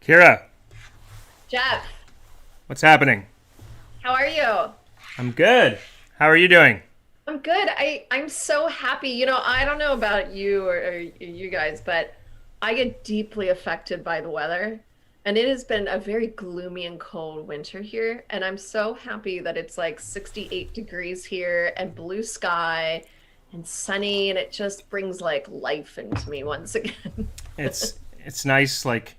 Kira, Jeff, what's happening? how are you? I'm good. How are you doing? I'm good. I'm so happy. I don't know about you or you guys, but I get deeply affected by the weather. And it has been a very gloomy and cold winter here. And I'm so happy that it's like 68 degrees here and blue sky and sunny. And it just brings like life into me once again. It's nice, like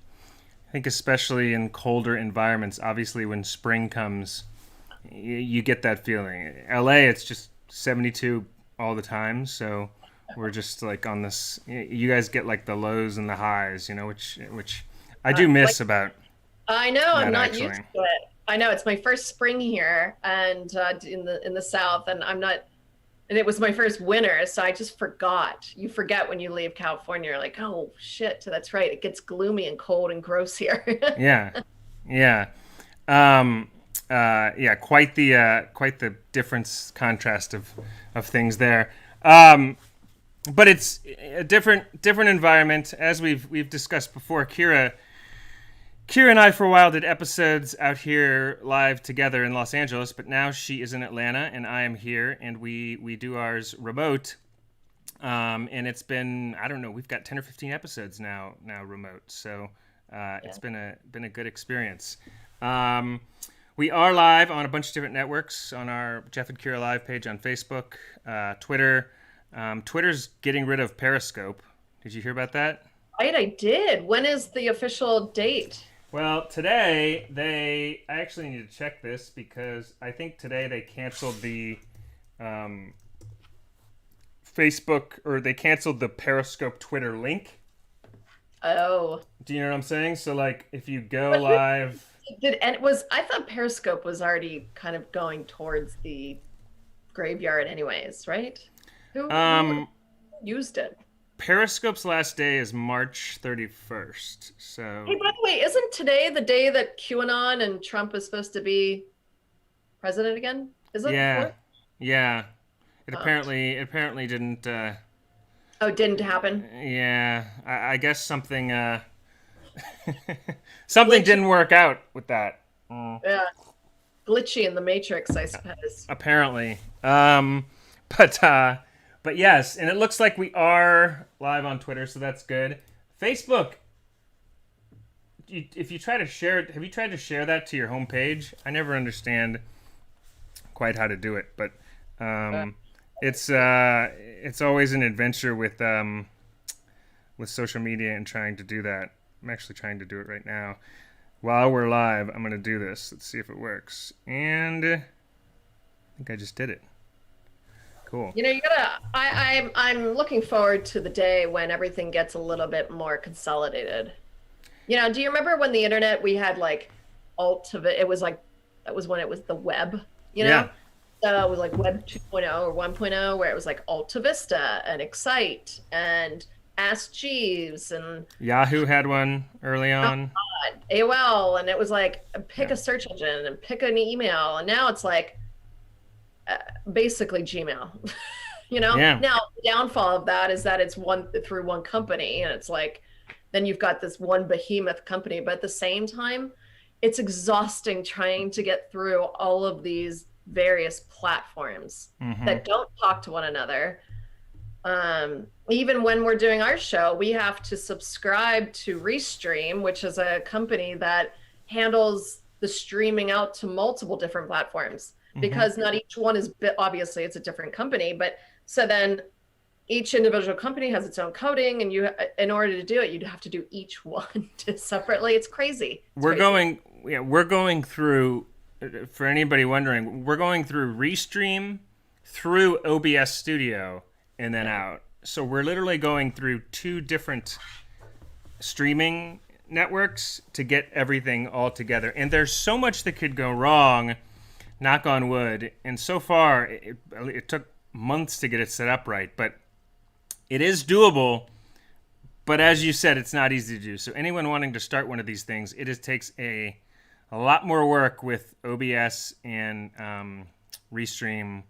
I think especially in colder environments, obviously when spring comes, you get that feeling. LA, it's just 72 all the time, so we're just like on this you guys get like the lows and the highs, which I do Like miss about I know I'm that not used actually. to it. I know it's my first spring here and in the South, and I'm not. And it was my first winter, so I just forgot. You forget when you leave California. You're like, oh shit, that's right. It gets gloomy and cold and gross here. Yeah. Yeah. Um, yeah, quite the difference contrast of things there. But it's a different environment as we've discussed before. Kira and I for a while did episodes out here live together in Los Angeles, but now she is in Atlanta and I am here, and we do ours remote. And it's been, I don't know, we've got 10 or 15 episodes now remote, so Yeah. it's been a good experience. Um, we are live on a bunch of different networks on our Jeff and Kira live page on Facebook, Twitter. Twitter's getting rid of Periscope. Did you hear about that? Right, I did. When is the official date? Well, today I actually need to check this because I think today they canceled the um, Facebook, or they canceled the Periscope Twitter link. Oh, Do you know what I'm saying? So like if you go but who live, did? And it was I thought Periscope was already kind of going towards the graveyard, anyways, right? Who um, used it? Periscope's last day is March 31st. Hey, So by the way, isn't today the day that QAnon and Trump is supposed to be president again? Is it the yeah, fourth? yeah. Oh, It apparently didn't. oh, it didn't happen. Yeah, I guess something something Glitchy, didn't work out with that. Mm. yeah, glitchy in the matrix, I suppose. Apparently. But but yes, and it looks like we are live on Twitter, so that's good. Facebook, if you try to share it, have you tried to share that to your homepage? I never understand quite how to do it, but Uh, um, it's always an adventure with social media and trying to do that. I'm actually trying to do it right now. While we're live, I'm gonna do this. Let's see if it works. And I think I just did it. Cool. you gotta. I'm looking forward to the day when everything gets a little bit more consolidated. Do you remember when the internet we had like alt of it? It was like that was when it was the web. You know, Yeah. So it was like Web 2.0 or 1.0, where it was like Alta Vista and Excite and Ask Jeeves and Yahoo had one early oh on. God, AOL. And it was like pick Yeah. a search engine and pick an email. And now it's like uh, basically Gmail. Yeah. Now the downfall of that is that it's one through one company. And it's like, then you've got this one behemoth company. But at the same time, it's exhausting trying to get through all of these various platforms Mm-hmm. that don't talk to one another. Even when we're doing our show, we have to subscribe to Restream, which is a company that handles the streaming out to multiple different platforms Mm-hmm. because not each one is obviously it's a different company, but so then each individual company has its own coding, and in order to do it you'd have to do each one separately. It's crazy. It's We're crazy. going. Yeah, we're going through. For anybody wondering, we're going through Restream, through OBS Studio, and then Yeah. out. So we're literally going through two different streaming networks to get everything all together. And there's so much that could go wrong, knock on wood. And so far, it took months to get it set up right, but it is doable. But as you said, it's not easy to do. So anyone wanting to start one of these things, it is, takes a lot more work with OBS and Restream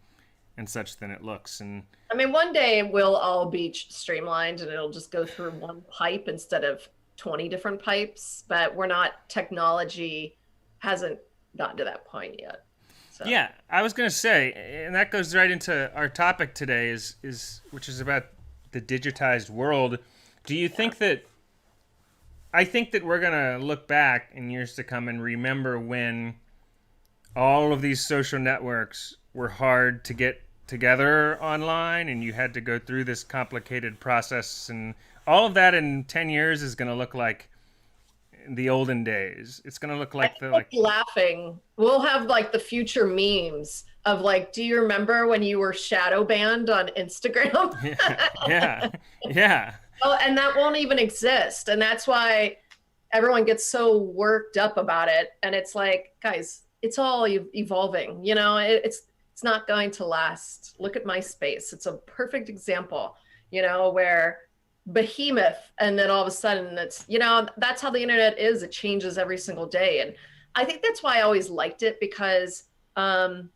and such than it looks. And I mean, one day we'll all be streamlined and it'll just go through one pipe instead of 20 different pipes, but we're not, technology hasn't gotten to that point yet. So, Yeah, I was gonna say, and that goes right into our topic today, is which is about the digitized world. Do you yeah. think that I think that we're gonna look back in years to come and remember when all of these social networks were hard to get together online, and you had to go through this complicated process, and all of that in 10 years is going to look like the olden days. It's going to look I like think the we'll like be laughing. We'll have like the future memes of like, do you remember when you were shadow banned on Instagram? yeah, yeah, yeah, Oh, and that won't even exist. And that's why everyone gets so worked up about it. And it's like, guys, it's all evolving. It's not going to last. Look at MySpace. It's a perfect example, where behemoth, and then all of a sudden that's how the internet is. It changes every single day. And I think that's why I always liked it, because um,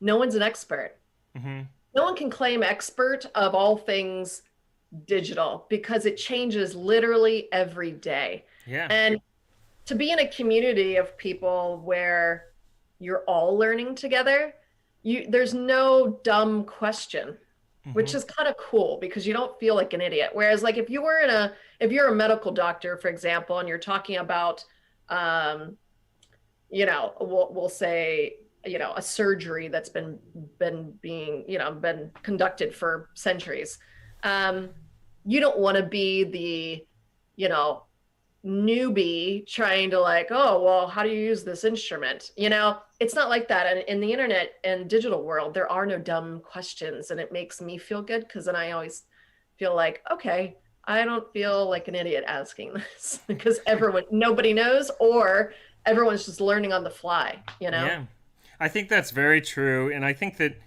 no one's an expert. hmm No one can claim expert of all things digital, because it changes literally every day. yeah, And to be in a community of people where you're all learning together, there's no dumb question, which hmm is kind of cool because you don't feel like an idiot. Whereas like if you're a medical doctor, for example, and you're talking about um, we'll say, a surgery that's been conducted for centuries. um, you don't want to be the you know newbie trying to like, oh well, how do you use this instrument? It's not like that. And in the internet and digital world, there are no dumb questions, and it makes me feel good, because then I always feel like, okay, I don't feel like an idiot asking this because nobody knows, or everyone's just learning on the fly. yeah. I think that's very true, and I think that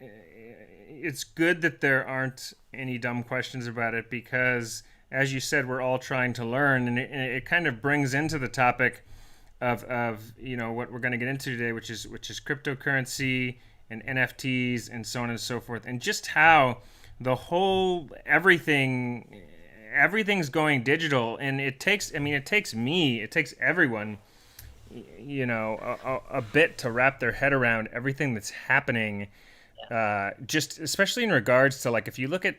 it's good that there aren't any dumb questions about it because, as you said, we're all trying to learn, and it kind of brings into the topic of what we're going to get into today, which is cryptocurrency and NFTs and so on and so forth, and just how the whole everything's going digital, and it takes everyone a bit to wrap their head around everything that's happening, just especially in regards to, like, if you look at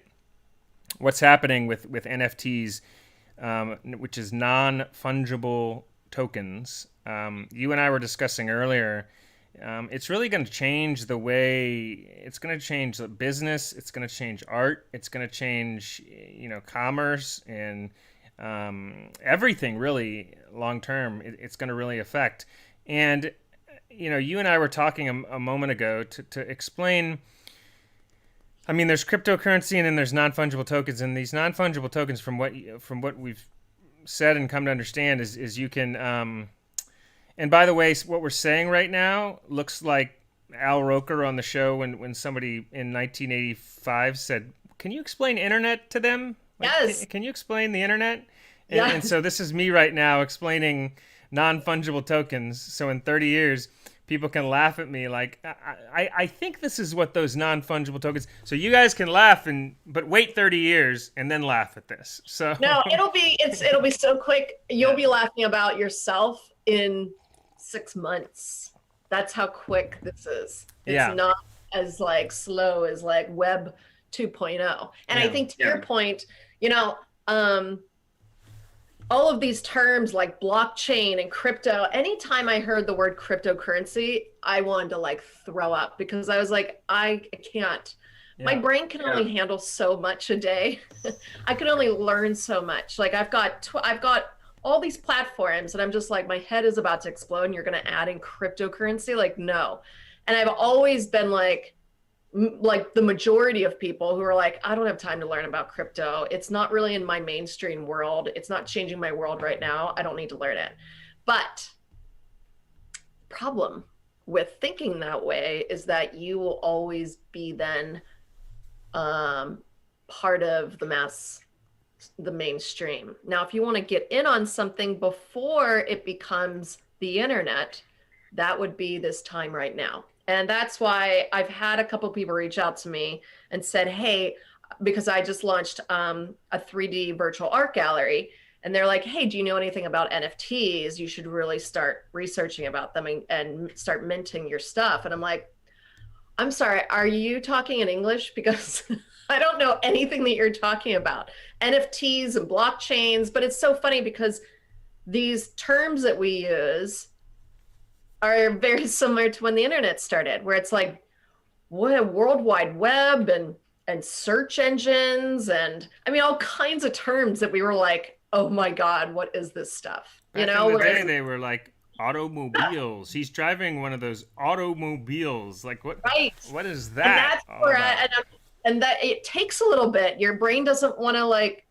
what's happening with NFTs, which is non-fungible tokens. You and I were discussing earlier. It's really going to change the way. It's going to change the business. It's going to change art. It's going to change, commerce and everything. Really, long term, it's going to really affect. And you and I were talking a moment ago to explain. I mean, there's cryptocurrency and then there's non-fungible tokens, and these non-fungible tokens, from what we've said and come to understand, is you can. And by the way, what we're saying right now looks like Al Roker on the show when somebody in 1985 said, "Can you explain internet to them? Like, Yes. can you explain the internet?" And Yes. so this is me right now explaining non-fungible tokens. So in 30 years, people can laugh at me like, I think this is what those non-fungible tokens. So you guys can laugh, but wait 30 years and then laugh at this. So No, it'll be so quick. You'll yeah, be laughing about yourself in 6 months. That's how quick this is. It's yeah, not as like slow as like Web 2.0. And I yeah, think to your point, you know, um, all of these terms like blockchain and crypto, anytime I heard the word cryptocurrency, I wanted to like throw up, because I was like, I can't. My yeah, brain can only handle so much a day. I can only learn so much. Like I've got all these platforms, and I'm just like, my head is about to explode, and you're going to add in cryptocurrency? Like, no. And I've always been like the majority of people who are like, I don't have time to learn about crypto. It's not really in my mainstream world. It's not changing my world right now. I don't need to learn it. But problem with thinking that way is that you will always be then um, part of the mainstream. Now, if you want to get in on something before it becomes the internet, that would be this time right now. And that's why I've had a couple people reach out to me and said, hey, because I just launched a 3D virtual art gallery. And they're like, hey, do you know anything about NFTs? You should really start researching about them and start minting your stuff. And I'm like, I'm sorry, are you talking in English? Because I don't know anything that you're talking about. NFTs and blockchains, but it's so funny because these terms that we use are very similar to when the internet started, where it's like, what a world wide web and search engines and I mean all kinds of terms that we were like, oh my God, what is this stuff? You Back in know, the whereas day, they were like automobiles. He's driving one of those automobiles. Like what? right. What is And that that's all where about? and that it takes a little bit. Your brain doesn't want to like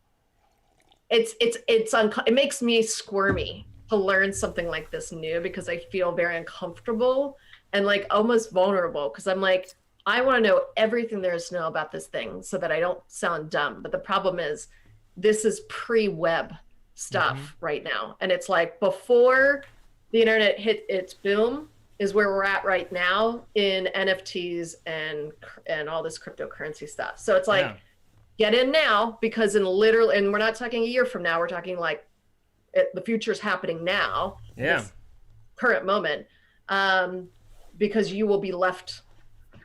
it makes me squirmy to learn something like this new because I feel very uncomfortable and like almost vulnerable because I'm like, I want to know everything there is to know about this thing so that I don't sound dumb. But the problem is, this is pre-web Hmm. stuff right now, and it's like before the internet hit its boom is where we're at right now in NFTs and all this cryptocurrency stuff. So it's Yeah, like get in now because in literally, and we're not talking a year from now, we're talking like the future's happening now, yeah. this current moment, um, because you will be left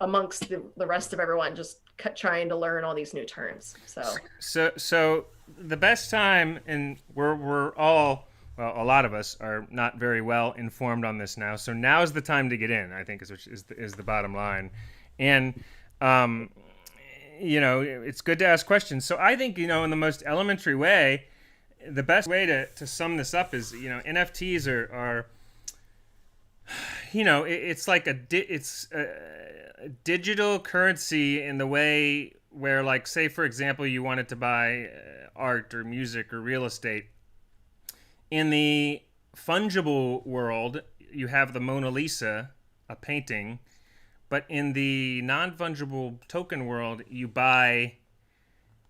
amongst the rest of everyone just trying to learn all these new terms. So, So the best time, and we're all, well, a lot of us are not very well informed on this now. So now is the time to get in. I think is the bottom line, and um, it's good to ask questions. So I think in the most elementary way, the best way to sum this up is NFTs are it's like it's a digital currency in the way where, like, say for example you wanted to buy art or music or real estate. In the fungible world you have the Mona Lisa, a painting, but in the non-fungible token world you buy,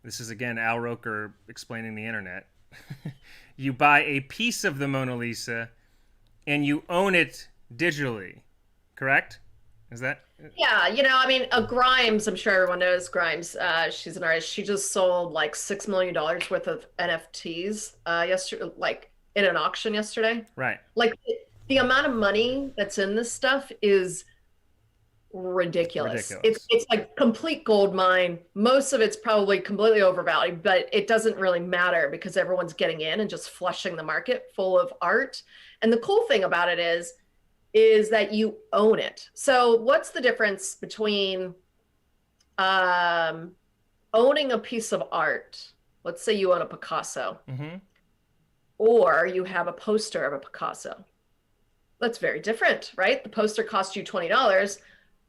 this is again Al Roker explaining the internet, you buy a piece of the Mona Lisa and you own it digitally, correct? Is that? yeah, I mean, Grimes, I'm sure everyone knows Grimes. She's an artist. She just sold like $6 million worth of NFTs yesterday, like in an auction yesterday. Right. Like the amount of money that's in this stuff is ridiculous. It's Ridiculous. it's like complete gold mine. Most of it's probably completely overvalued, but it doesn't really matter because everyone's getting in and just flushing the market full of art. And the cool thing about it is that you own it. So what's the difference between um, owning a piece of art? Let's say you own a Picasso, Mm-hmm. or you have a poster of a Picasso. That's very different, right? The poster cost you $20.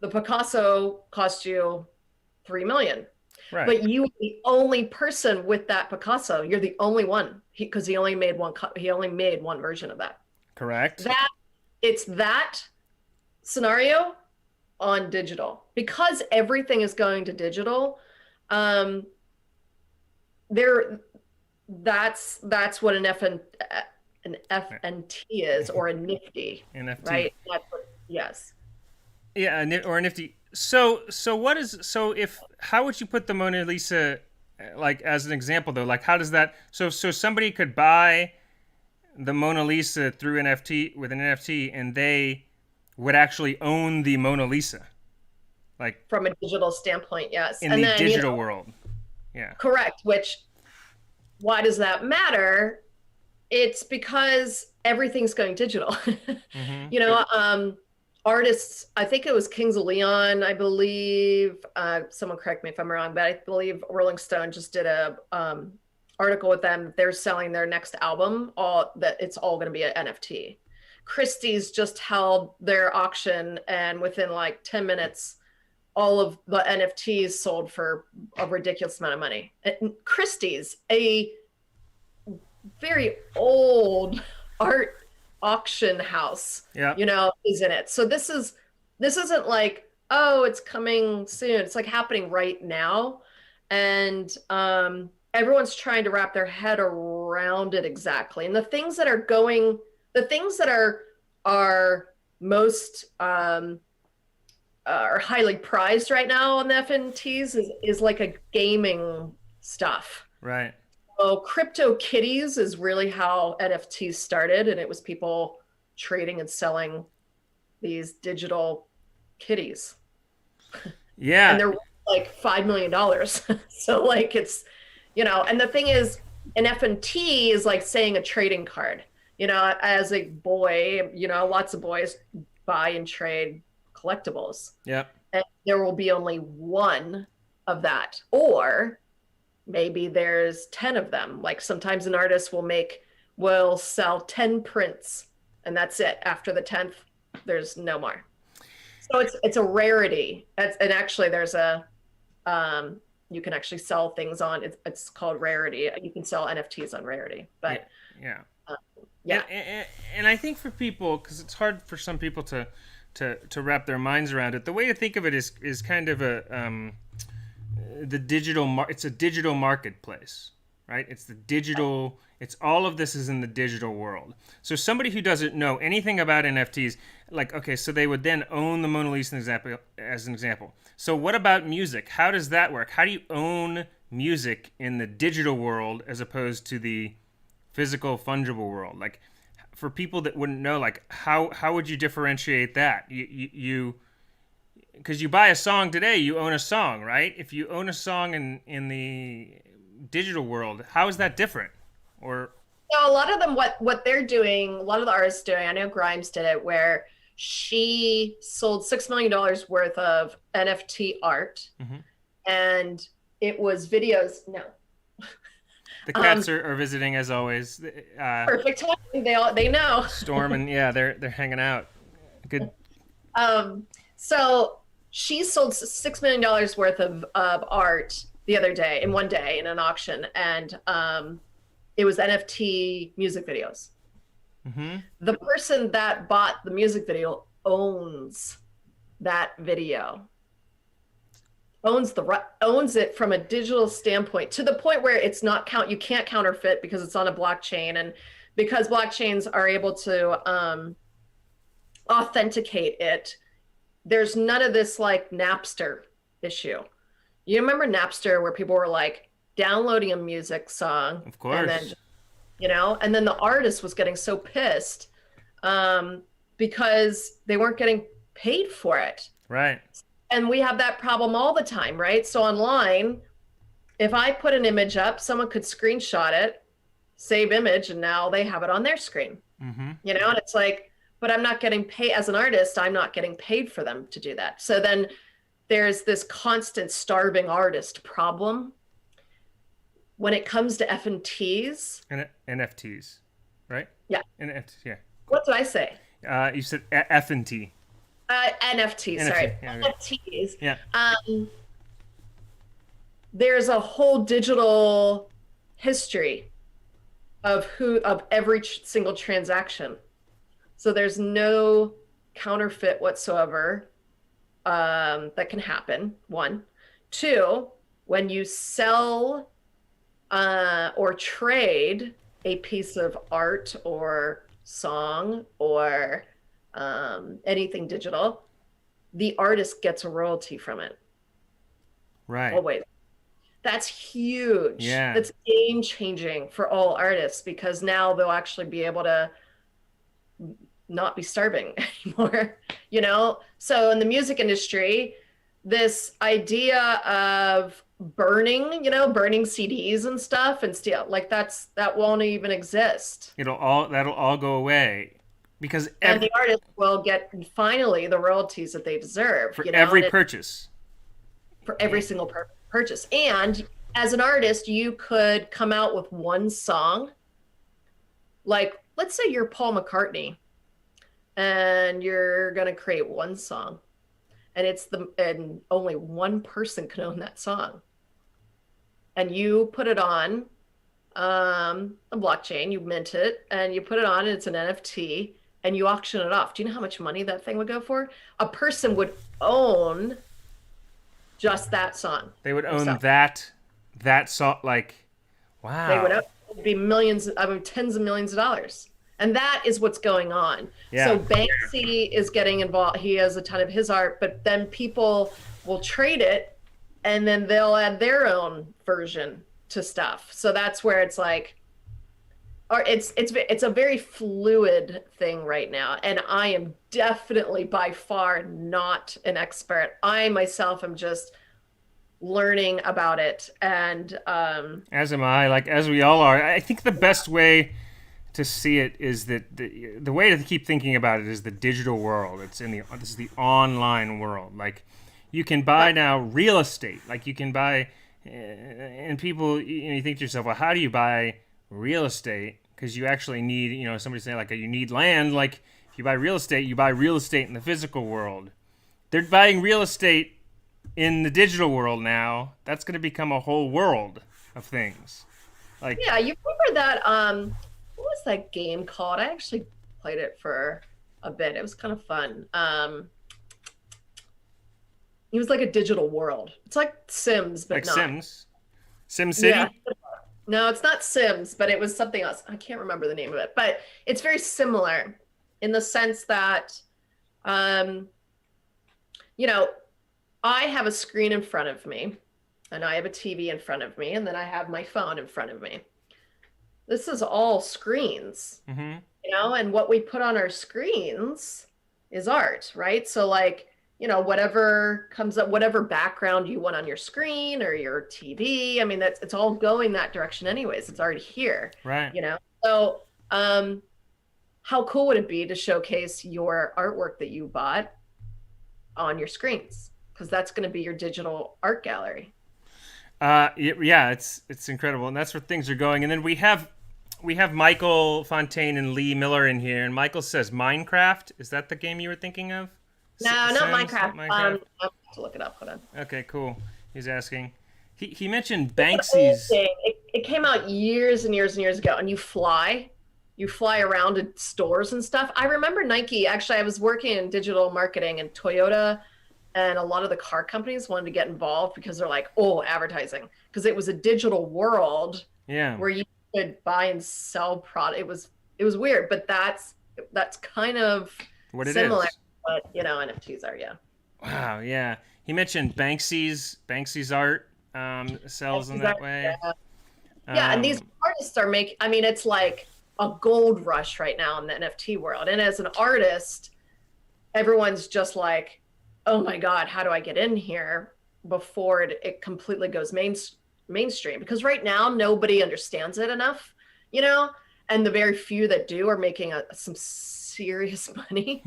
The Picasso cost you 3 million. Right. But you are the only person with that Picasso. You're the only one because he only made one. He only made one version of that. Correct. That it's that scenario on digital because everything is going to digital. Um, there, that's what an FNT is, or a Nifty, NFT. right? That's what, yes. Yeah, or a nifty. So what is, so if, how would you put the Mona Lisa, like, as an example though? Like, how does that? So somebody could buy the Mona Lisa through NFT, with an NFT, and they would actually own the Mona Lisa, like, From a digital standpoint, yes. in And the then, digital world. Yeah. correct, which why does that matter? It's because everything's going digital. Mm-hmm. you know, um, Artists, I think it was Kings of Leon, I believe, someone correct me if I'm wrong, but I believe Rolling Stone just did a article with them. They're selling their next album, all that it's all going to be an NFT. Christie's just held their auction, and within like 10 minutes, all of the NFTs sold for a ridiculous amount of money. And Christie's, a very old art auction house, Yeah. is in it. So this isn't like, oh, it's coming soon. It's like happening right now. And everyone's trying to wrap their head around it exactly. And the things that are most are highly prized right now on the FNTs is like a gaming stuff. Right. So crypto kitties is really how NFTs started, and it was people trading and selling these digital kitties, and Yeah. they're like $5 million. So like it's, and the thing is, an FNT is like saying a trading card. As a boy, lots of boys buy and trade collectibles, Yep. and there will be only one of that, or maybe there's 10 of them. Like sometimes an artist will sell 10 prints, and that's it. After the 10th, there's no more. So it's a rarity. And actually there's you can actually sell things on, it's called rarity. You can sell NFTs on rarity. Yeah. But Yeah. yeah. And I think for people, because it's hard for some people to wrap their minds around it. The way to think of it is kind of the it's a digital marketplace, right? It's the digital. It's all of this is in the digital world. So somebody who doesn't know anything about NFTs, like, okay, so they would then own the Mona Lisa as an example. So what about music? How does that work? How do you own music in the digital world as opposed to the physical fungible world? Like, for people that wouldn't know, like, how would you differentiate that? You because you buy a song today, you own a song, right? If you own a song in the digital world, how is that different? Or So a lot of them, what they're doing, a lot of the artists doing, I know Grimes did it, where she sold $6 million worth of NFT art, mm-hmm. and it was videos. No, The cats are visiting as always. Perfect timing. They know. Storm and yeah, they're hanging out. Good. So she sold $6 million worth of art the other day, in one day, in an auction, and it was NFT music videos. Mm-hmm. The person that bought the music video owns that video, owns it from a digital standpoint, to the point where it's not you can't counterfeit because it's on a blockchain, and because blockchains are able to authenticate it. There's none of this like Napster issue. You remember Napster, where people were like downloading a music song, Of course, and then and then the artist was getting so pissed because they weren't getting paid for it. right. And we have that problem all the time, right? So online, if I put an image up, someone could screenshot it, save image, and now they have it on their screen. Mm-hmm. And it's like, but I'm not getting paid as an artist. I'm not getting paid for them to do that. So then there's this constant starving artist problem when it comes to FNTs. And NFTs, right? Yeah. NFTs, yeah. What did I say? You said F and T. NFTs, sorry. Yeah, NFTs. Yeah. There's a whole digital history of every single transaction. So there's no counterfeit whatsoever that can happen. One. Two, when you sell or trade a piece of art or song or anything digital, the artist gets a royalty from it. Right. Always. That's huge. Yeah. That's game changing for all artists, because now they'll actually be able to not be starving anymore. So in the music industry, this idea of burning CDs and stuff and steal, like that won't even exist. That'll all go away because And the artist will get finally the royalties that they deserve for every purchase. For every single purchase. And as an artist, you could come out with one song. Like, let's say you're Paul McCartney and you're going to create one song, and only one person can own that song. And you put it on a blockchain, you mint it, and you put it on, and it's an NFT, and you auction it off. Do you know how much money that thing would go for? A person would own just that song. They would own that song. Like, wow. They would own, it'd be millions, tens of millions of dollars. And that is what's going on. So Yeah. Banksy is getting involved. He has a ton of his art, but then people will trade it and then they'll add their own version to stuff. So that's where it's like, or it's a very fluid thing right now, and I am definitely by far not an expert. I myself am just learning about it, and As am I. Like as we all are. I think the best way to see it is that the way to keep thinking about it is the digital world. It's in the this is the online world. Like you can buy right, now real estate. Like you can buy, and people you think to yourself, well, how do you buy real estate? Because you actually need somebody saying like you need land. Like if you buy real estate, you buy real estate in the physical world. They're buying real estate in the digital world now. That's going to become a whole world of things. Like yeah, you remember that what was that game called? I actually played it for a bit. It was kind of fun. It was like a digital world. It's like Sims, but like not. Sims, Sim Yeah. City. No, it's not Sims, but it was something else. I can't remember the name of it, but it's very similar in the sense that, um, you know, I have a screen in front of me, and I have a TV in front of me, and then I have my phone in front of me. This is all screens, Mm-hmm. and what we put on our screens is art, right? So, like, whatever comes up, whatever background you want on your screen or your TV, I mean, it's all going that direction anyways. It's already here, Right. you know? So, how cool would it be to showcase your artwork that you bought on your screens? Because that's going to be your digital art gallery. Yeah, it's incredible, and that's where things are going. And then we have Michael Fontaine and Lee Miller in here, and Michael says Minecraft. Is that the game you were thinking of? No, not Sims, Minecraft. not Minecraft. I have to look it up. Hold on. Okay, cool. He's asking. He mentioned It's an old Banksy's. thing. It came out years and years and years ago, and you fly around to stores and stuff. I remember Nike. Actually, I was working in digital marketing, and Toyota and a lot of the car companies wanted to get involved because they're like, oh, advertising, because it was a digital world Yeah, where you could buy and sell product. It was weird, but that's kind of what it similar to is. what NFTs are. Yeah. Wow. Yeah. He mentioned Banksy's art sells in that way. Yeah. Yeah, and these Um, artists are making, I mean, it's like a gold rush right now in the NFT world. And as an artist, everyone's just like, oh my God, how do I get in here before it completely goes mainstream? Because right now, nobody understands it enough, you know? And the very few that do are making some serious money.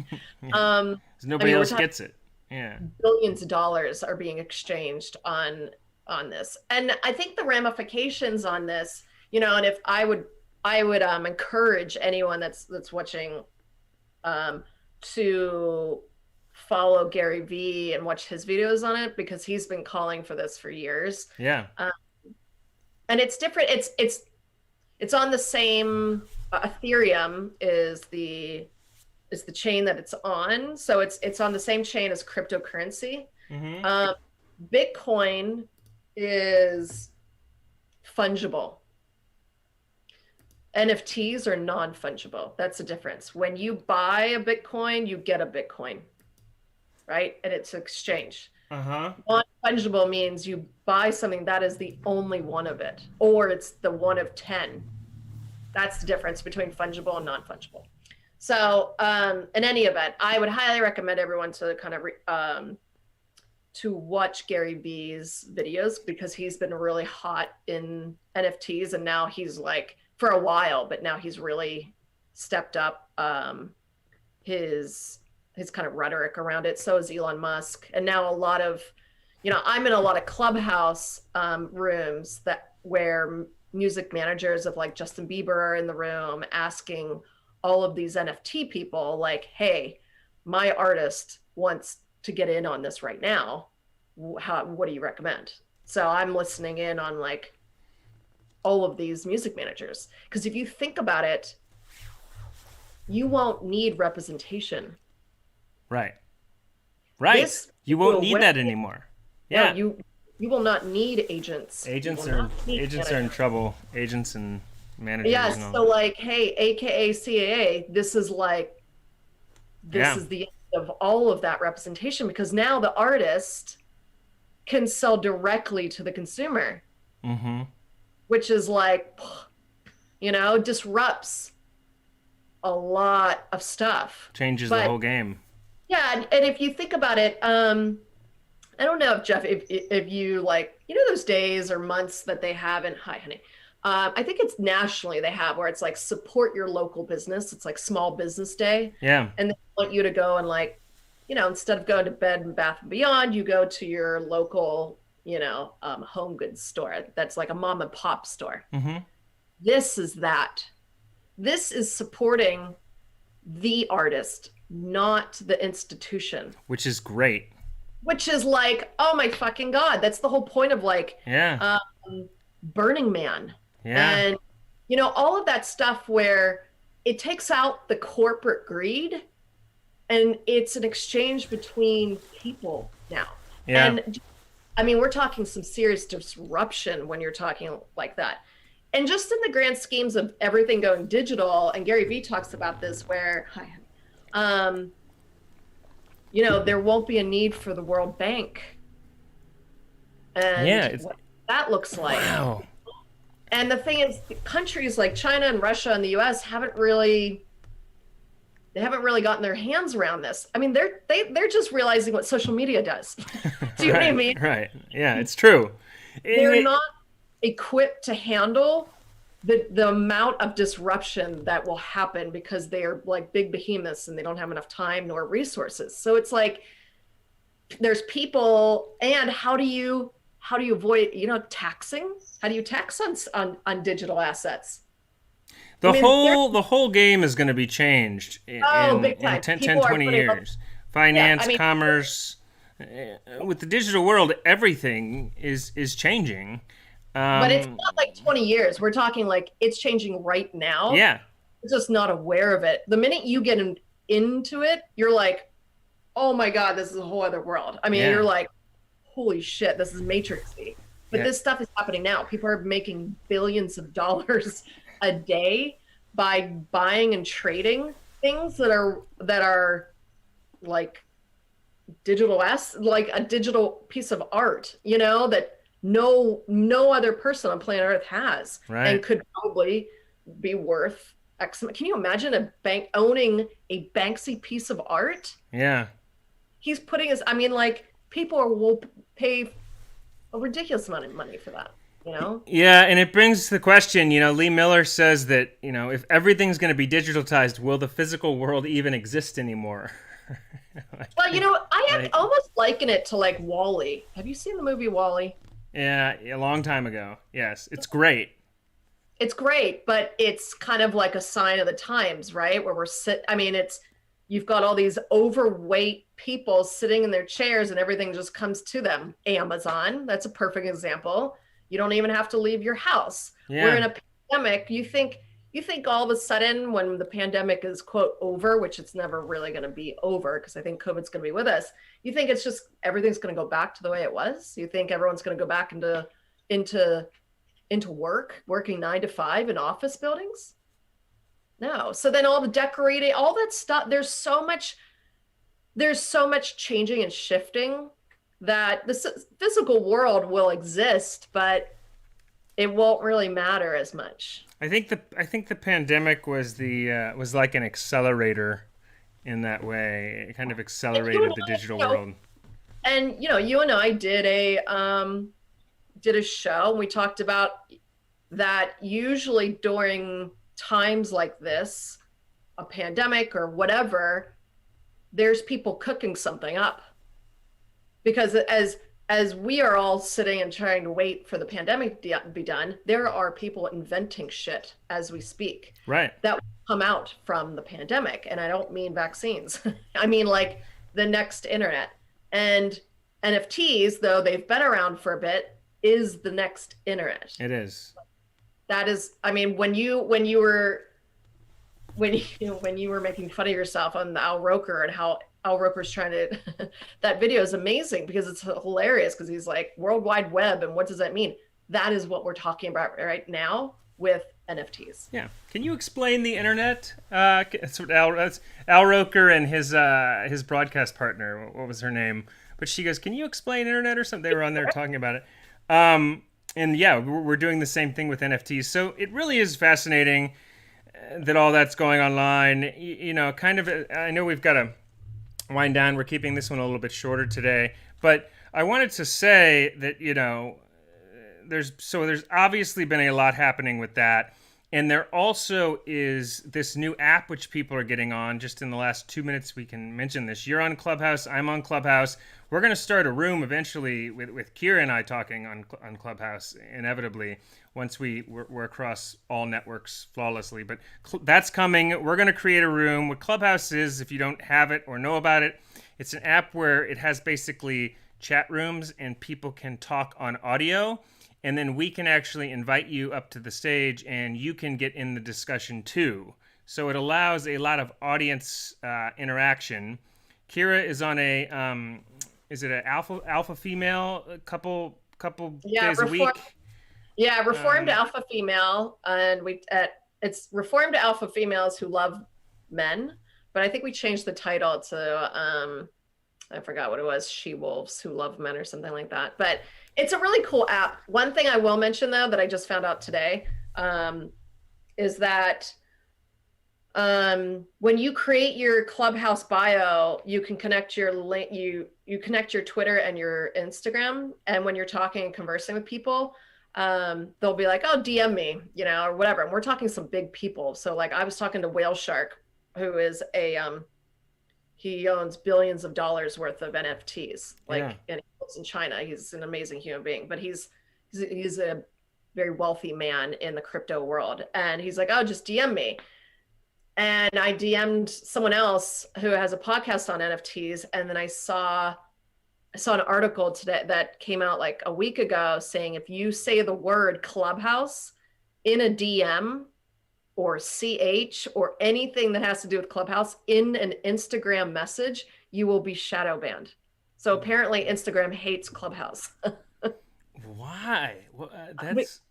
I nobody mean, we're else talking gets it. Yeah. billions of dollars are being exchanged on this, and I think the ramifications on this, and if I would encourage anyone that's watching to follow Gary Vee and watch his videos on it, because he's been calling for this for years. Yeah. um, and it's different. It's on the same Ethereum is the chain that it's on, so it's on the same chain as cryptocurrency. Mm-hmm. Bitcoin is fungible. NFTs are non-fungible. That's the difference. When you buy a Bitcoin, you get a Bitcoin, right? And it's exchange. Uh huh. Non-fungible means you buy something that is the only one of it, or it's the one of 10. That's the difference between fungible and non-fungible. So, in any event, I would highly recommend everyone to kind of to watch Gary Vee's videos, because he's been really hot in NFTs, and now he's like, for a while, but now he's really stepped up his kind of rhetoric around it. So is Elon Musk, and now a lot of, I'm in a lot of clubhouse rooms where music managers of like Justin Bieber are in the room asking all of these NFT people like, hey, my artist wants to get in on this right now. What do you recommend? So I'm listening in on like all of these music managers, because if you think about it, you won't need representation. Right. Right. This You won't will need win. that anymore. No, Yeah. you will not need agents. You Agents will are not need agents are in managers. trouble. Agents and managers Yes. and all. So like, hey, AKA CAA, this Yeah. is the end of all of that representation because now the artist can sell directly to the consumer, Mm-hmm. which is like, disrupts a lot of stuff. Changes the But whole game. yeah, and if you think about it, I don't know if Jeff, if you like, those days or months that they have in, hi, honey. I think it's nationally they have where it's like support your local business. It's like Small Business Day, Yeah. and they want you to go and like, instead of going to Bed and Bath and Beyond, you go to your local, home goods store. That's like a mom and pop store. Mm-hmm. This is that. This is supporting the artist, not the institution, Which is great. which is like, oh my fucking God. That's the whole point of like Yeah. Burning Man Yeah. and, all of that stuff where it takes out the corporate greed and it's an exchange between people now. Yeah. And I mean, we're talking some serious disruption when you're talking like that. And just in the grand schemes of everything going digital, and Gary Vee talks about this, where, um, there won't be a need for the World Bank Yeah. and It's what that looks like. wow. And the thing is, countries like China and Russia and the US they haven't really gotten their hands around this. I mean, they're just realizing what social media does. Do you know what I Right. mean? Right. Yeah. It's true. They're It- not equipped to handle the amount of disruption that will happen because they are like big behemoths and they don't have enough time nor resources. So it's like there's people, and how do you avoid taxing? How do you tax on digital assets? I mean, the whole game is going to be changed oh, in big time. 10 People are 20 putting up, years. yeah, I Finance, mean, commerce, with the digital world, everything is changing. but it's Um, not like 20 years. We're talking like it's changing right now. yeah. We're just not aware of it. The minute you get into it, you're like, oh my God, this is a whole other world. I mean, Yeah. you're like, holy shit, this is matrixy. But Yeah. this stuff is happening now. People are making billions of dollars a day by buying and trading things that are like like a digital piece of art, that no other person on planet Earth has and Right. could probably be worth X. Can you imagine a bank owning a Banksy piece of art? Yeah. He's putting his, I mean, like people will pay a ridiculous amount of money for that. Yeah, and it brings the question, Lee Miller says that, if everything's going to be digitalized, will the physical world even exist anymore? Well, I Like, almost liken it to like Wall-E. Have you seen the movie Wall-E? yeah, a long time ago. Yes, it's great. It's great, but it's kind of like a sign of the times, right? Where I mean, you've got all these overweight people sitting in their chairs and everything just comes to them. Amazon, that's a perfect example. You don't even have to leave your house. We're in Yeah. a pandemic. You think all of a sudden when the pandemic is quote over, which it's never really going to be over because I think COVID's going to be with us. You think it's just everything's going to go back to the way it was? You think everyone's going to go back into working 9 to 5 in office buildings? No. So then all the decorating, all that stuff, there's so much changing and shifting that the physical world will exist, but it won't really matter as much. I think the pandemic was like an accelerator in that way. It kind of And you and accelerated the I, digital world. you and I did a show and we talked about that usually during times like this, a pandemic or whatever, there's people cooking something up because as we are all sitting and trying to wait for the pandemic to be done, there are people inventing shit as we speak Right. that will come out from the pandemic. And I don't mean vaccines. I mean like the next internet. And NFTs, though they've been around for a bit, is the next internet. It is. That is, I mean, when you were making fun of yourself on the Al Roker and how Al Roker's trying to that video is amazing because it's hilarious because he's like World Wide Web and what does that mean? That is what we're talking about right now with NFTs. Yeah. Can you explain the internet? That's Al Roker and his broadcast partner. What was her name? But she goes, "Can you explain internet or something?" They were on there talking about it. Um, and yeah, we're doing the same thing with NFTs. So it really is fascinating that all that's going online. You know, kind of. I know we've got to wind down. We're keeping this one a little bit shorter today, but I wanted to say that there's obviously been a lot happening with that. And there also is this new app which people are getting on. Just in the last 2 minutes, we can mention this. You're on Clubhouse. I'm on Clubhouse. We're going to start a room eventually with Kira and I talking on Clubhouse, inevitably, once we're across all networks flawlessly. But that's coming. We're going to create a room. What Clubhouse is, if you don't have it or know about it, it's an app where it has basically chat rooms and people can talk on audio, and then we can actually invite you up to the stage and you can get in the discussion too. So it allows a lot of audience interaction. Kira is on is it an alpha female, a couple Yeah, days a week? reformed Um, alpha female, and it's reformed alpha females who love men, but I think we changed the title to I forgot what it was, she wolves who love men or something like that. But it's a really cool app. One thing I will mention though that I just found out today is that when you create your Clubhouse bio, you can connect your link, you connect your Twitter and your Instagram, and when you're talking and conversing with people, they'll be like, "Oh, DM me," or whatever. And we're talking some big people. So like I was talking to Whale Shark, who is a he owns billions of dollars worth of NFTs, yeah. like, and he lives in China. He's an amazing human being, but he's a very wealthy man in the crypto world, and he's like, "Oh, just DM me." And I DM'd someone else who has a podcast on NFTs, and then I saw an article today that came out like a week ago saying if you say the word Clubhouse in a DM or CH or anything that has to do with Clubhouse in an Instagram message, you will be shadow banned. So apparently Instagram hates Clubhouse. Why? Well, that's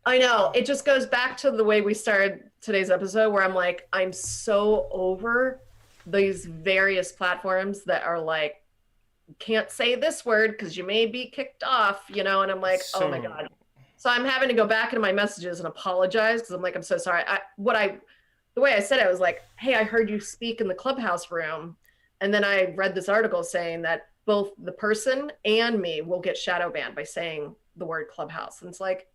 I know. It just goes back to the way we started today's episode, where I'm like, I'm so over these various platforms that are like, can't say this word because you may be kicked off, and I'm like, oh my so. God. So I'm having to go back into my messages and apologize because I'm like, I'm so sorry. The way I said it, I was like, hey, I heard you speak in the Clubhouse room. And then I read this article saying that both the person and me will get shadow banned by saying the word Clubhouse. And it's like,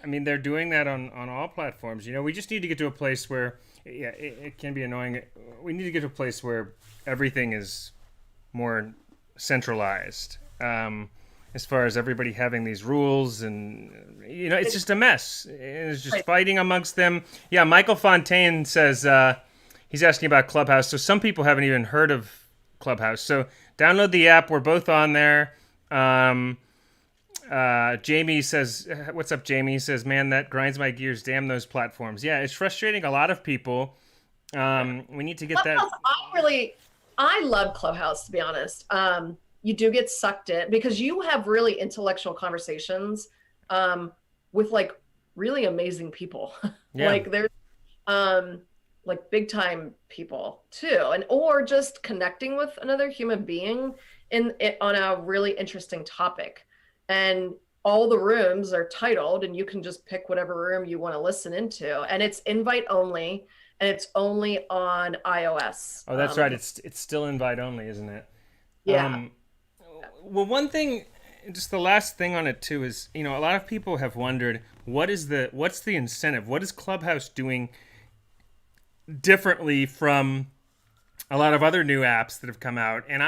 I mean, they're doing that on all platforms. We just need to get to a place where, yeah, it can be annoying. We need to get to a place where everything is more centralized. As far as everybody having these rules, and it's just a mess. It's just fighting amongst them. Yeah, Michael Fontaine says he's asking about Clubhouse. So some people haven't even heard of Clubhouse. So download the app. We're both on there. Jamie says, "What's up, Jamie?" He says, "Man, that grinds my gears. Damn those platforms." Yeah, it's frustrating a lot of people. We need to get that. Clubhouse, I love Clubhouse, to be honest. You do get sucked in because you have really intellectual conversations with like really amazing people. Yeah. Like there's like big time people too, and or just connecting with another human being on a really interesting topic. And all the rooms are titled, and you can just pick whatever room you want to listen into, and it's invite only, and it's only on iOS. Oh, that's right. It's still invite only, isn't it? Yeah. Well, one thing, just the last thing on it too, is a lot of people have wondered what's the incentive? What is Clubhouse doing differently from a lot of other new apps that have come out? And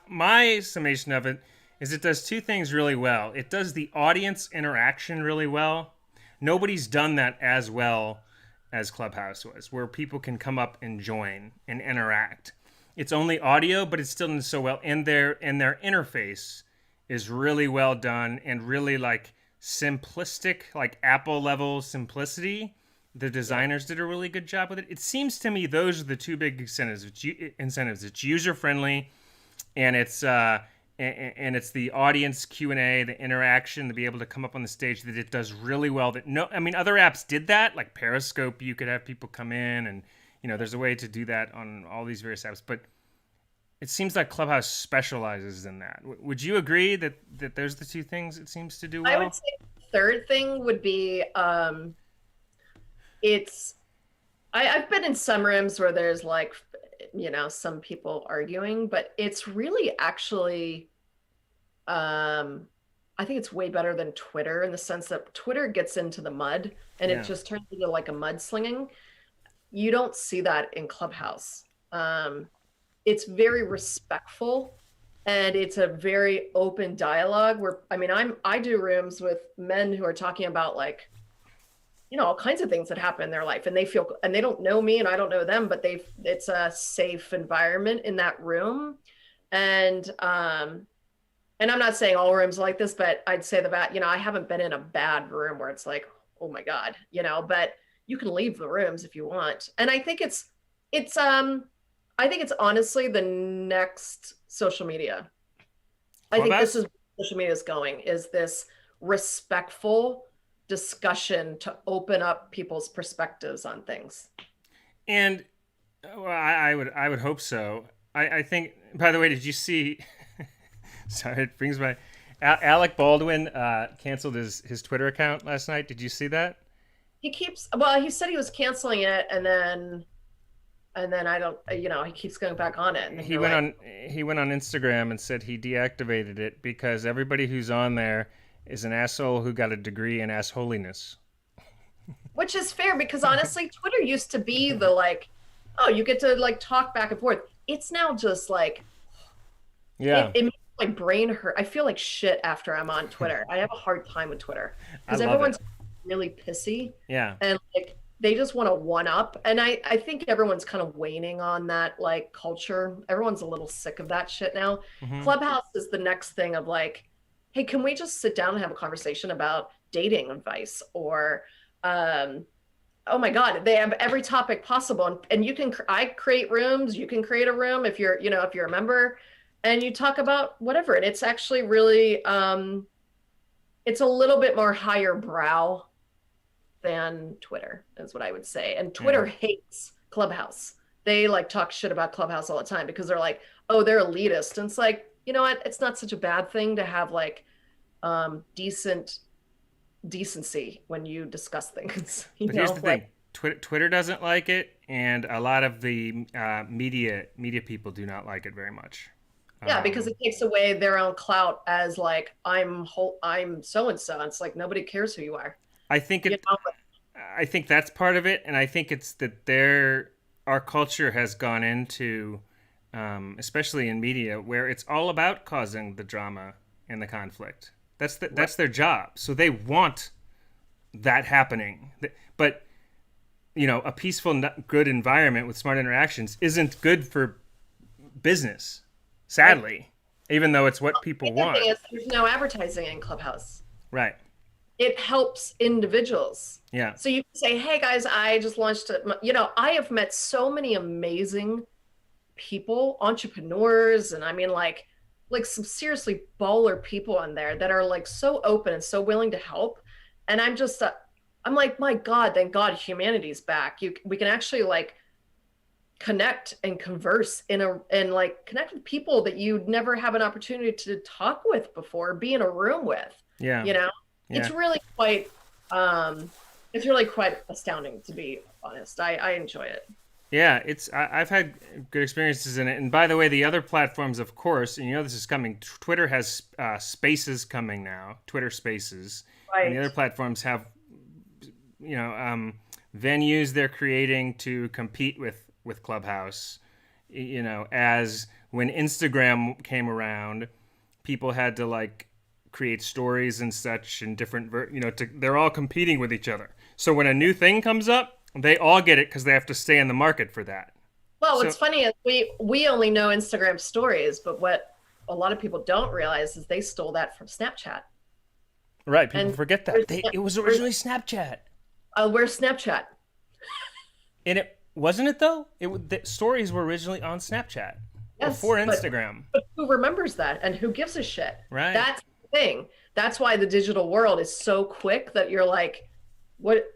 my summation of it is it does two things really well. It does the audience interaction really well. Nobody's done that as well as Clubhouse was, where people can come up and join and interact. It's only audio, but it's still done so well, and their interface is really well done and really like simplistic, like Apple level simplicity. The designers did a really good job with it. It seems to me those are the two big incentives. It's user friendly, and and it's the audience Q&A, the interaction, to be able to come up on the stage, that it does really well. That no, I mean, other apps did that, like Periscope. You could have people come in, and there's a way to do that on all these various apps. But it seems like Clubhouse specializes in that. Would you agree that there's the two things it seems to do I would well? say the third thing would be it's I've been in some rooms where there's like, some people arguing, but it's really actually, I think it's way better than Twitter in the sense that Twitter gets into the mud and it Yeah. just turns into like a mudslinging. You don't see that in Clubhouse. It's very respectful and it's a very open dialogue where, I mean, I do rooms with men who are talking about like, all kinds of things that happen in their life and they don't know me and I don't know them, but it's a safe environment in that room. And I'm not saying all rooms are like this, but I'd say I haven't been in a bad room where it's like, oh my God, but you can leave the rooms if you want. And I think it's honestly the next social media. I think this Clubhouse? is where social media is going, is this respectful discussion to open up people's perspectives on things. And well, I would hope so. I think. By the way, did you see? Sorry, it brings my. Alec Baldwin canceled his Twitter account last night. Did you see that? He said he was canceling it and then I don't, he keeps going back on it. And then He you're went like, on he went on Instagram and said he deactivated it because everybody who's on there is an asshole who got a degree in assholiness. which is fair because honestly, Twitter used to be the like, oh, you get to like talk back and forth. It's now just like, Yeah, it makes my brain hurt. I feel like shit after I'm on Twitter. I have a hard time with Twitter I because love it. everyone's really pissy Yeah. and like they just want to one up. And I think everyone's kind of waning on that like culture. Everyone's a little sick of that shit now. Hmm. Clubhouse is the next thing of like, hey, can we just sit down and have a conversation about dating advice or oh my God, they have every topic possible. And I create rooms, you can create a room if you're a member and you talk about whatever. And it's actually really, it's a little bit more higher brow than Twitter, is what I would say. And Yeah. Twitter hates Clubhouse. They like talk shit about Clubhouse all the time because they're like, oh, they're elitist. And it's like, you know what? It's not such a bad thing to have like decency when you discuss things. But here's the Like thing: Twitter doesn't like it, and a lot of the media people do not like it very much. yeah, because Um, it takes away their own clout as like I'm so and so. It's like nobody cares who you are. I think You it. know, I think that's part of it, and I think it's that our culture has gone into, especially in media, where it's all about causing the drama and the conflict. right. That's their job, so they want that happening. But a peaceful, good environment with smart interactions isn't good for business. Right. Sadly, even though it's what The people other thing want. is there's no advertising in Clubhouse. Right. It helps individuals. Yeah. So you can say, hey guys, I just launched I have met so many amazing people, entrepreneurs, and I mean like some seriously baller people on there that are like so open and so willing to help. And I'm like, my God, thank God humanity's back. We can actually like connect and converse and like connect with people that you'd never have an opportunity to talk with before, be in a room with, Yeah. you know? Yeah. It's really quite it's really quite astounding to be honest. I enjoy it. Yeah, I've had good experiences in it. And by the way, the other platforms, of course, and this is coming. Twitter has Spaces coming now, Twitter Spaces, and the Right. other platforms have venues they're creating to compete with Clubhouse. As when Instagram came around, people had to like create stories and such and different they're all competing with each other. So when a new thing comes up, they all get it because they have to stay in the market for that. Well, So what's funny is we only know Instagram stories, but what a lot of people don't realize is they stole that from Snapchat. right, people And forget where's, that it was where's, originally Snapchat, where's Snapchat? and it wasn't it though. The stories were originally on Snapchat. Yes, before Instagram. but who remembers that and who gives a shit? Right. That's the thing. That's why the digital world is so quick that you're like, what?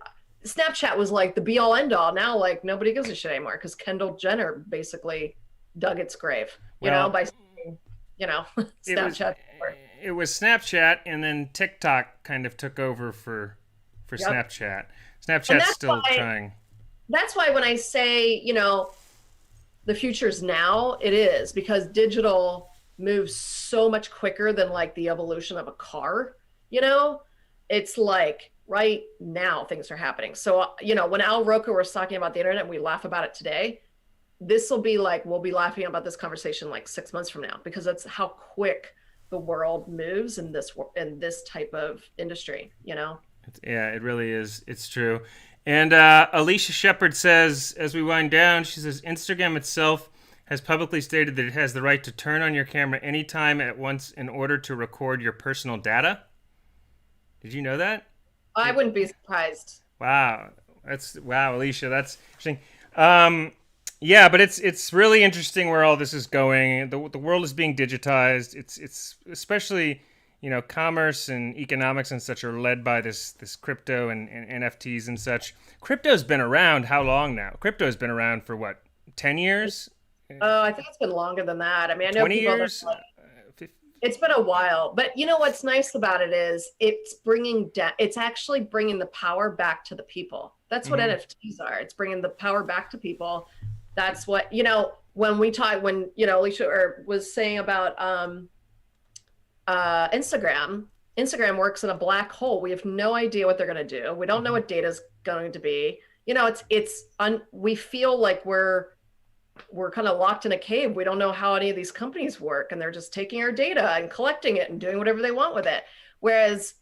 Snapchat was like the be all end all. Now, like nobody gives a shit anymore because Kendall Jenner basically dug its grave, Well, by saying, it was Snapchat. it was Snapchat, and then TikTok kind of took over for Yep. Snapchat. And Snapchat's that's still why trying. when I say, the future's now, it is because digital moves so much quicker than like the evolution of a car, you know? It's like right now things are happening. So, when Al Roker was talking about the internet, we laugh about it today. This will be like, we'll be laughing about this conversation like 6 months from now because that's how quick the world moves in this type of industry. Yeah, it really is. It's true. And Alicia Shepard says, as we wind down, she says Instagram itself has publicly stated that it has the right to turn on your camera anytime at once in order to record your personal data. Did you know that? I It, wouldn't be surprised. wow, that's wow, Alicia. That's interesting. Um, yeah, but it's really interesting where all this is going. The world is being digitized. It's especially commerce and economics and such are led by this crypto and NFTs and such. Crypto's been around how long now? Crypto's been around for what, 10 years, Oh, I think it's been longer than that. I mean, I know 20 people that years? it's been a while, but what's nice about it is it's actually bringing the power back to the people. That's what Mm-hmm. NFTs are. It's bringing the power back to people. That's what, when we talk, when, Alicia was saying about Instagram works in a black hole. We have no idea what they're going to do. We don't know Mm-hmm. what data is going to be. We feel like we're kind of locked in a cave. We don't know how any of these companies work, and they're just taking our data and collecting it and doing whatever they want with it. Whereas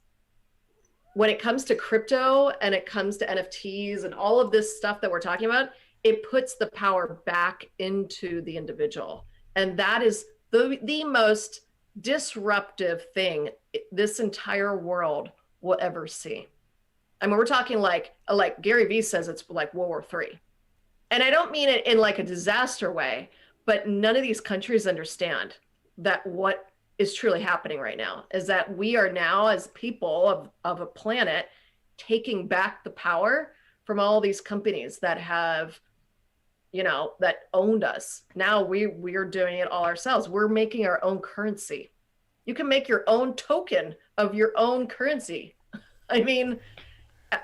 when it comes to crypto and it comes to NFTs and all of this stuff that we're talking about, it puts the power back into the individual. And that is the most disruptive thing this entire world will ever see. I mean, we're talking like Gary Vee says it's like World War III. And I don't mean it in like a disaster way, but none of these countries understand that what is truly happening right now is that we are now, as people of a planet, taking back the power from all these companies that have, that owned us. Now we're doing it all ourselves. We're making our own currency. You can make your own token of your own currency. I mean,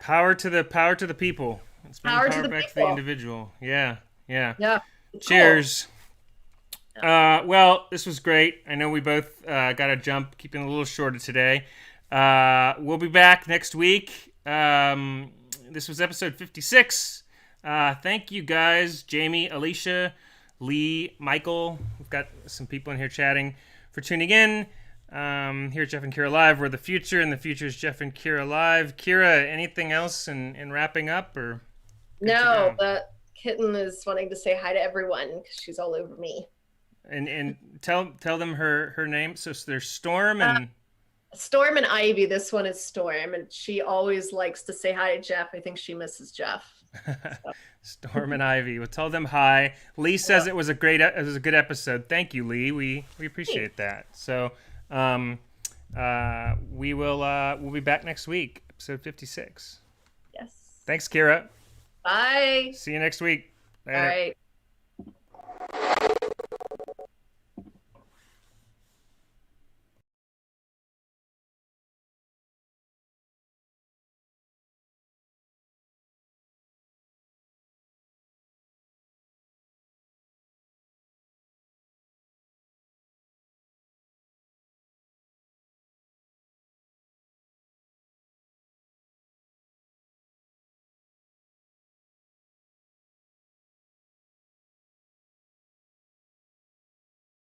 Power to the people. Let's bring power to power the back to the people. individual. Yeah, yeah. Yeah, cool. Cheers. Well, this was great. I know we both got to jump, keeping a little shorter today. We'll be back next week. This was episode 56. Thank you guys, Jamie, Alicia, Lee, Michael. We've got some people in here chatting for tuning in. Here at Jeff and Kira Live, we're the future, and the future is Jeff and Kira Live. Kira, anything else in wrapping up, or good to No, go? the kitten is wanting to say hi to everyone because she's all over me. And tell them her name. So there's Storm Uh, and Storm and Ivy. This one is Storm, and she always likes to say hi to Jeff. I think she misses Jeff. So, Storm and Ivy. We'll tell them hi. Lee says yeah. it was a good episode. Thank you, Lee. We Hey, appreciate that. So um, we'll be back next week, episode 56. yes. Thanks, Kira. Bye. See you next week. All Later. right.